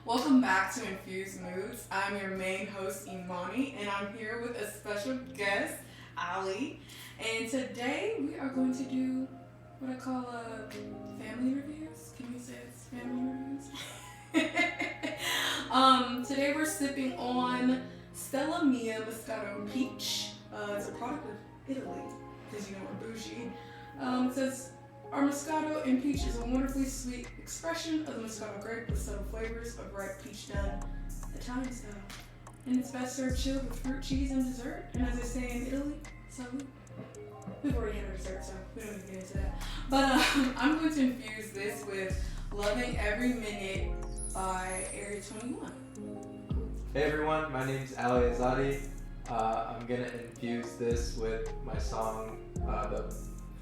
Welcome back to Infused Moods. I'm your main host, Imani, and I'm here with a special guest, Ali. And today we are going to do what I call family reviews. Can you say it's family reviews? Today we're sipping on Stella Mia Moscato Peach. It's a product of Italy, because you know we're bougie. It says, our Moscato and peach is a wonderfully sweet expression of the Moscato grape with subtle flavors of ripe peach done Italian style. And it's best served chilled with fruit, cheese, and dessert. And as they say in Italy, we've already had our dessert, so we don't need to get into that. But I'm going to infuse this with Loving Every Minute by Area 21. Hey everyone, my name's Ali Azadi. I'm going to infuse this with my song,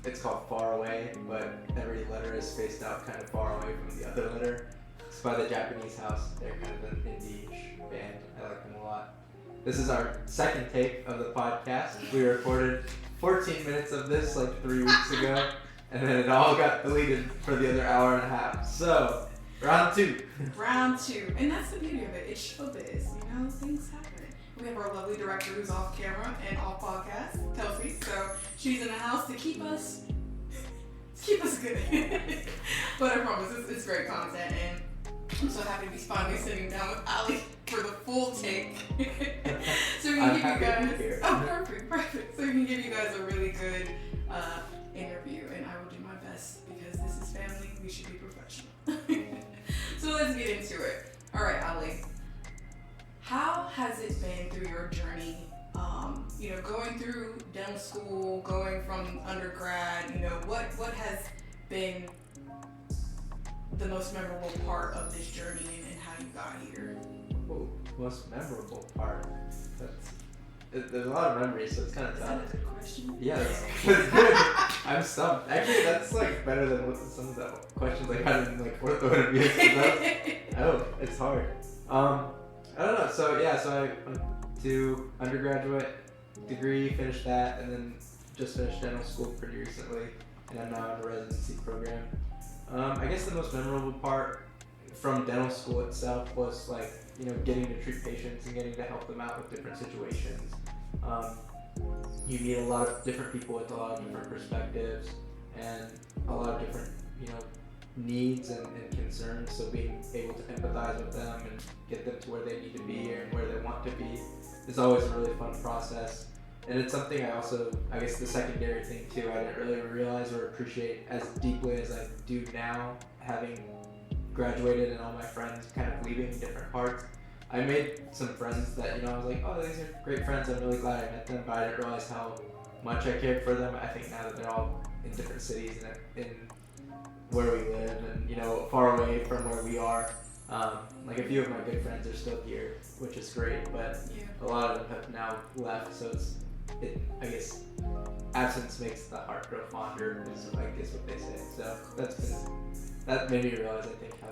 it's called Far Away, but every letter is spaced out kind of far away from the other letter. It's by the Japanese House. They're kind of an indie band. I like them a lot. This is our second take of the podcast. We recorded 14 minutes of this like 3 weeks ago, and then it all got deleted for the other hour and a half. So, round two. Round two. And that's the beauty of it. It's showbiz, you know, things happen. We have our lovely director who's off camera and off podcast, Kelsey. So she's in the house to keep us good. But I promise, it's great content, and I'm so happy to be finally sitting down with Ali for the full take. So we can give you guys. Oh, perfect. So we can give you guys a really good interview, and I will do my best because this is family. We should be professional. So let's get into it. All right, Ali. How has it been through your journey, going through dental school, going from undergrad, what has been the most memorable part of this journey and how you got here? Oh, most memorable part? There's a lot of memories, so it's kind of tough. Is that a good question? Yeah, that's good. I'm stumped. Actually, that's like better than what some of the questions I had in like ortho interviews. It's hard. I don't know. So I went to undergraduate degree, finished that, and then just finished dental school pretty recently, and I'm now in a residency program. I guess the most memorable part from dental school itself was like, getting to treat patients and getting to help them out with different situations. You meet a lot of different people with a lot of different perspectives and a lot of different, needs and concerns, so being able to empathize with them and get them to where they need to be and where they want to be is always a really fun process. And it's something I guess the secondary thing too, I didn't really realize or appreciate as deeply as I do now, having graduated and all my friends kind of leaving different parts. I made some friends that, I was like, oh, these are great friends, I'm really glad I met them, but I didn't realize how much I cared for them. I think now that they're all in different cities and in where we live and, far away from where we are. Like a few of my good friends are still here, which is great, but a lot of them have now left, so I guess absence makes the heart grow fonder, is what they say. So that made me realize, I think, how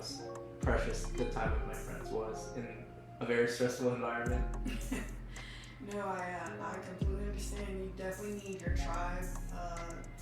precious the time with my friends was in a very stressful environment. No, I completely understand. You definitely need your tribe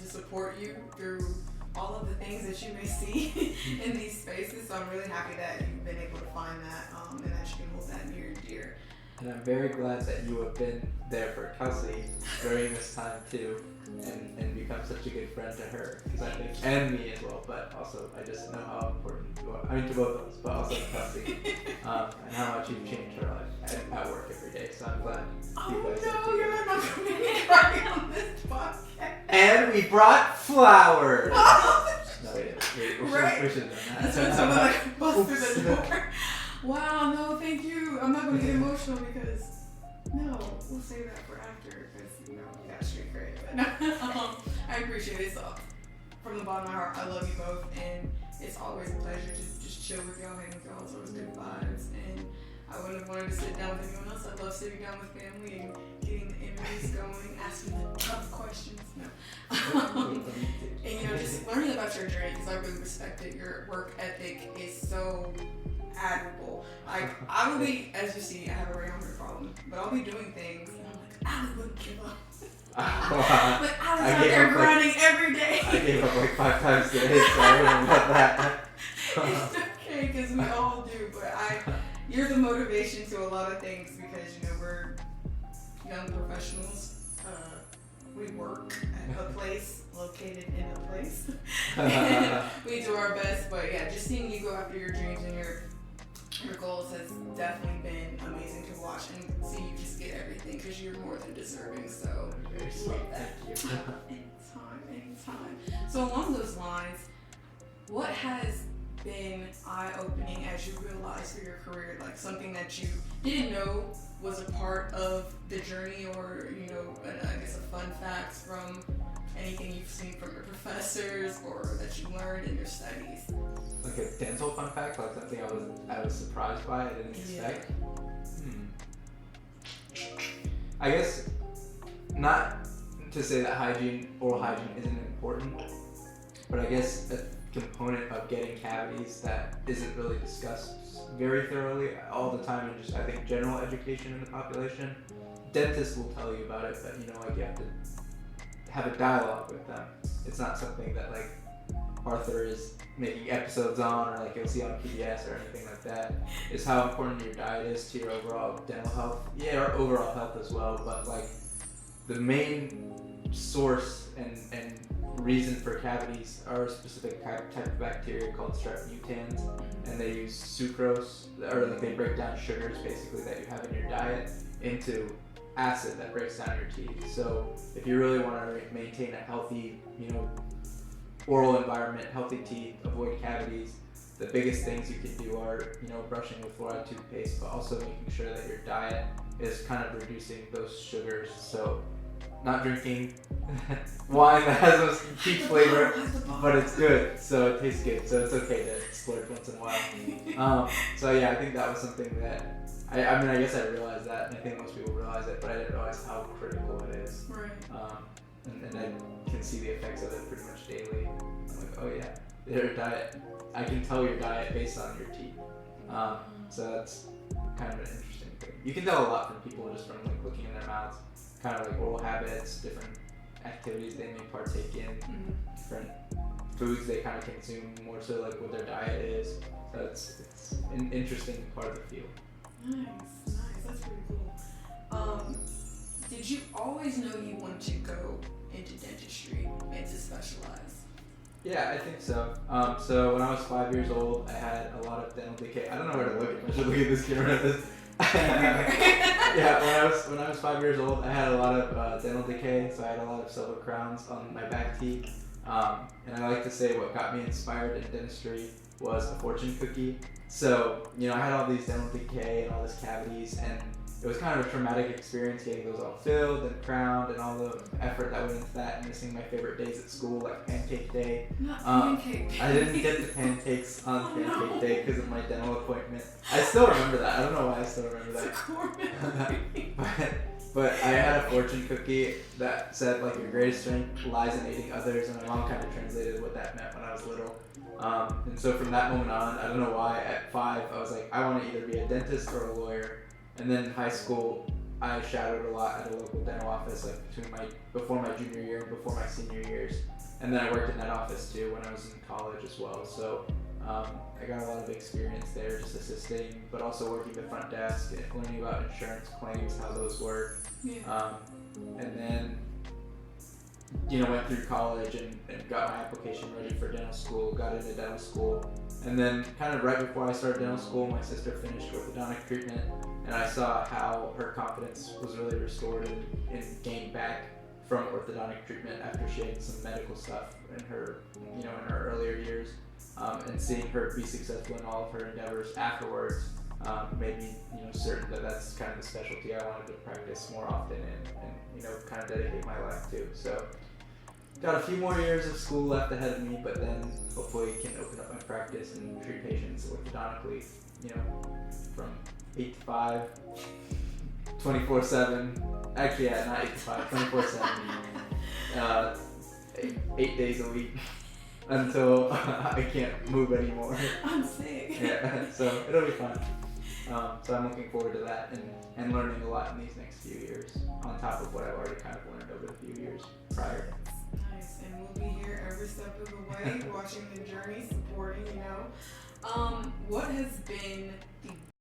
to support you through all of the things that you may see in these spaces. So I'm really happy that you've been able to find that and that you can hold that near and dear. And I'm very glad that you have been there for Kelsey during this time too, and become such a good friend to her, because I think, and me as well, but also I just know how important you are. I mean, to both of us, but also to Kelsey, and how much you've changed her life at work every day. So I'm glad you guys are together. You're not going to be crying on this podcast. And we brought flowers. No, we didn't. Right. We should have done that. That's when someone busts through the door. Wow, no, thank you. I'm not going to get emotional because, no, we'll save that for after because, we got straight great. But no, I appreciate it. So, from the bottom of my heart, I love you both, and it's always a pleasure to just chill with y'all, hang with y'all. It's always good vibes, and I wouldn't have wanted to sit down with anyone else. I love sitting down with family and getting the interviews going, asking the tough questions. No. And, just learning about your journey, because I really respect it. Your work ethic is so admirable. Like, I will be, as you see, I have a very hungry problem, but I'll be doing things, and I'm like, I wouldn't give up. But I was out there grinding every day. I gave up like 5 times a day, so I don't know about that. It's okay, because we all do, but You're the motivation to a lot of things because, you know, we're young professionals. We work at a place located in a place. We do our best, but yeah, just seeing you go after your dreams and your goals has definitely been amazing to watch and see you just get everything because you're more than deserving. So Very sweet. love that. Thank you. Anytime. So along those lines, what has been eye-opening as you realize through your career, like something that you didn't know was a part of the journey, or you know, I guess a fun fact from anything you've seen from your professors or that you learned in your studies? Like a dental fun fact, like something I was surprised by, I didn't expect. I guess not to say that oral hygiene isn't important, but I guess a component of getting cavities that isn't really discussed very thoroughly all the time in just, I think, general education in the population. Dentists will tell you about it, but you know, like you have to have a dialogue with them. It's not something that like Arthur is making episodes on, or like you'll see on PBS or anything like that. Is how important your diet is to your overall dental health. Yeah, or overall health as well, but like the main source and reason for cavities are a specific type of bacteria called strep mutans, and they use sucrose, or like they break down sugars basically that you have in your diet into acid that breaks down your teeth. So if you really want to maintain a healthy, you know, oral environment, healthy teeth, avoid cavities, the biggest things you can do are, you know, brushing with fluoride toothpaste, but also making sure that your diet is kind of reducing those sugars. So not drinking wine that has a peach flavor, but it's good, so it tastes good, so it's okay to splurge once in a while. So yeah, I think that was something that I mean, I guess I realized that, and I think most people realize it, but I didn't realize how critical it is. Right. And I can see the effects of it pretty much daily. I'm like, oh yeah, your diet. I can tell your diet based on your teeth. So that's kind of an interesting thing. You can tell a lot from people just from like looking in their mouths, kind of like oral habits, different activities they may partake in, different foods they kind of consume, more so like what their diet is. So it's an interesting part of the field. Nice. That's pretty cool. Did you always know you wanted to go into dentistry and to specialize? Yeah, I think so. So when I was 5 years old, I had a lot of dental decay. I don't know where to look. I should look at this camera. Yeah, when I was 5 years old, I had a lot of dental decay, so I had a lot of silver crowns on my back teeth. And I like to say what got me inspired in dentistry was a fortune cookie. So, you know, I had all these dental decay and all these cavities, and it was kind of a traumatic experience getting those all filled and crowned and all the effort that went into that, and missing my favorite days at school, like pancake day. Not pancake. I didn't get the pancakes on pancake day because of my dental appointment. I still remember that. I don't know why I still remember that. It's a core memory. But I had a fortune cookie that said, like, your greatest strength lies in aiding others, and my mom kind of translated what that meant when I was little. And so from that moment on, I don't know why, at 5, I was like, I want to either be a dentist or a lawyer. And then in high school, I shadowed a lot at a local dental office, like before my junior year and before my senior years. And then I worked in that office too when I was in college as well. So I got a lot of experience there, just assisting, but also working the front desk, and learning about insurance claims, how those work. Yeah. And then, you know, went through college and got my application ready for dental school, got into dental school. And then kind of right before I started dental school, my sister finished orthodontic treatment, and I saw how her confidence was really restored and gained back from orthodontic treatment after she had some medical stuff in her, you know, in her earlier years. And seeing her be successful in all of her endeavors afterwards made me, you know, certain that that's kind of the specialty I wanted to practice more often and you know, kind of dedicate my life to. So got a few more years of school left ahead of me, but then hopefully can open up my practice and treat patients orthodontically, you know, from 8 to 5, 24/7. Actually, yeah, not 8 to 5, 24/7. 8 days a week until I can't move anymore. I'm sick. Yeah, so it'll be fun. So I'm looking forward to that and learning a lot in these next few years, on top of what I've already kind of learned over the few years prior. Nice, and we'll be here every step of the way, watching the journey, supporting, you know. What has been the